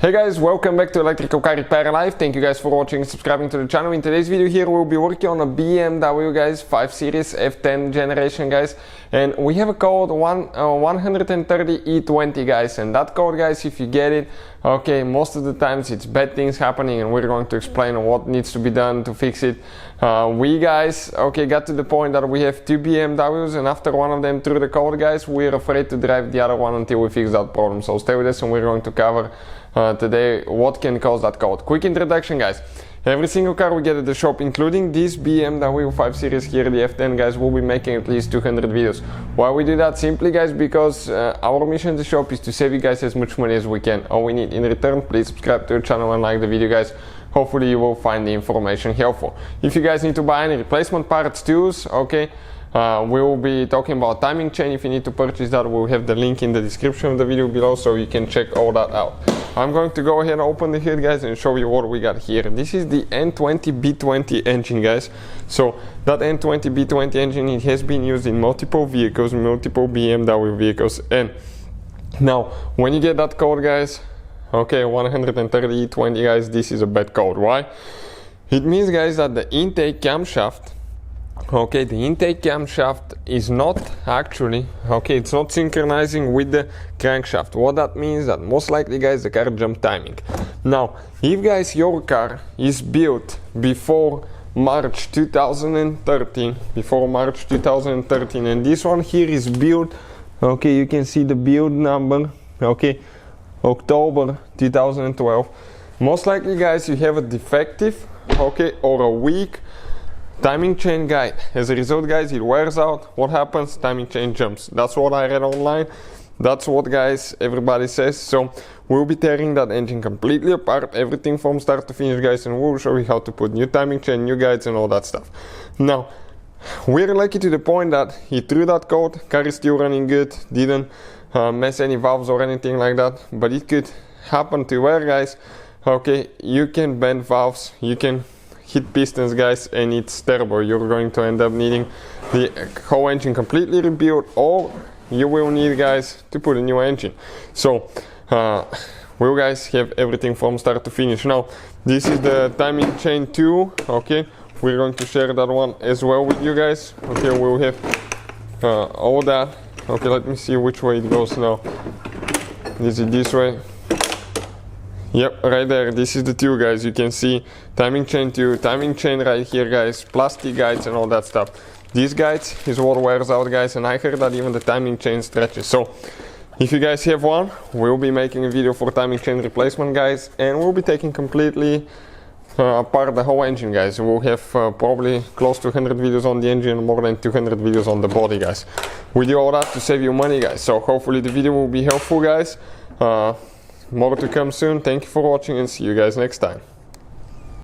Hey guys, welcome back to Electrical Car Repair Live. Thank you guys for watching and subscribing to the channel. In today's video here we'll be working on a BMW guys 5 Series F10 generation guys, and we have a code 130E20 guys, and that code guys, if you get it, okay, most of the times it's bad things happening, and we're going to explain what needs to be done to fix it. We guys got to the point that we have 2 BMWs, and after one of them threw the code guys, we're afraid to drive the other one until we fix that problem. So stay with us and we're going to cover today what can cause that code. Quick introduction guys. Every single car we get at the shop, including this BMW 5 Series here, the F10 guys, will be making at least 200 videos. Why we do that? Simply guys, because our mission at the shop is to save you guys as much money as we can. All we need in return, please subscribe to the channel and like the video guys. Hopefully you will find the information helpful. If you guys need to buy any replacement parts, tools, we will be talking about timing chain. If you need to purchase that, we'll have the link in the description of the video below so you can check all that out. I'm going to go ahead and open the hood guys and show you what we got here. This is the N20B20 engine guys. So that N20B20 engine, it has been used in multiple vehicles, multiple BMW vehicles, and now when you get that code guys, 130E20 guys, this is a bad code. Why? It means guys that the intake camshaft, the intake camshaft is not actually, it's not synchronizing with the crankshaft. What that means, that most likely guys the car jumped timing. Now if guys your car is built before March 2013, and this one here is built, you can see the build number, October 2012, most likely guys you have a defective, or a weak timing chain guide. As a result guys, it wears out. What happens? Timing chain jumps. That's what I read online. That's what guys everybody says. So we'll be tearing that engine completely apart, everything from start to finish guys, and we'll show you how to put new timing chain, new guides and all that stuff. Now we're lucky to the point that he threw that code, car is still running good, didn't mess any valves or anything like that, but it could happen to where guys, you can bend valves, you can hit pistons guys, and it's terrible. You're going to end up needing the whole engine completely rebuilt, or you will need guys to put a new engine. So we'll guys have everything from start to finish. Now this is the timing chain tool, we're going to share that one as well with you guys. We'll have all that. Let me see which way it goes now. Is it this way? Yep, right there, this is the tool guys. You can see timing chain tool, timing chain right here guys, plastic guides and all that stuff. These guides is what wears out guys, and I heard that even the timing chain stretches. So if you guys have one, we'll be making a video for timing chain replacement guys, and we'll be taking completely apart the whole engine guys. We'll have probably close to 100 videos on the engine, more than 200 videos on the body guys. We do all that to save you money guys, so hopefully the video will be helpful guys. More to come soon. Thank you for watching and see you guys next time.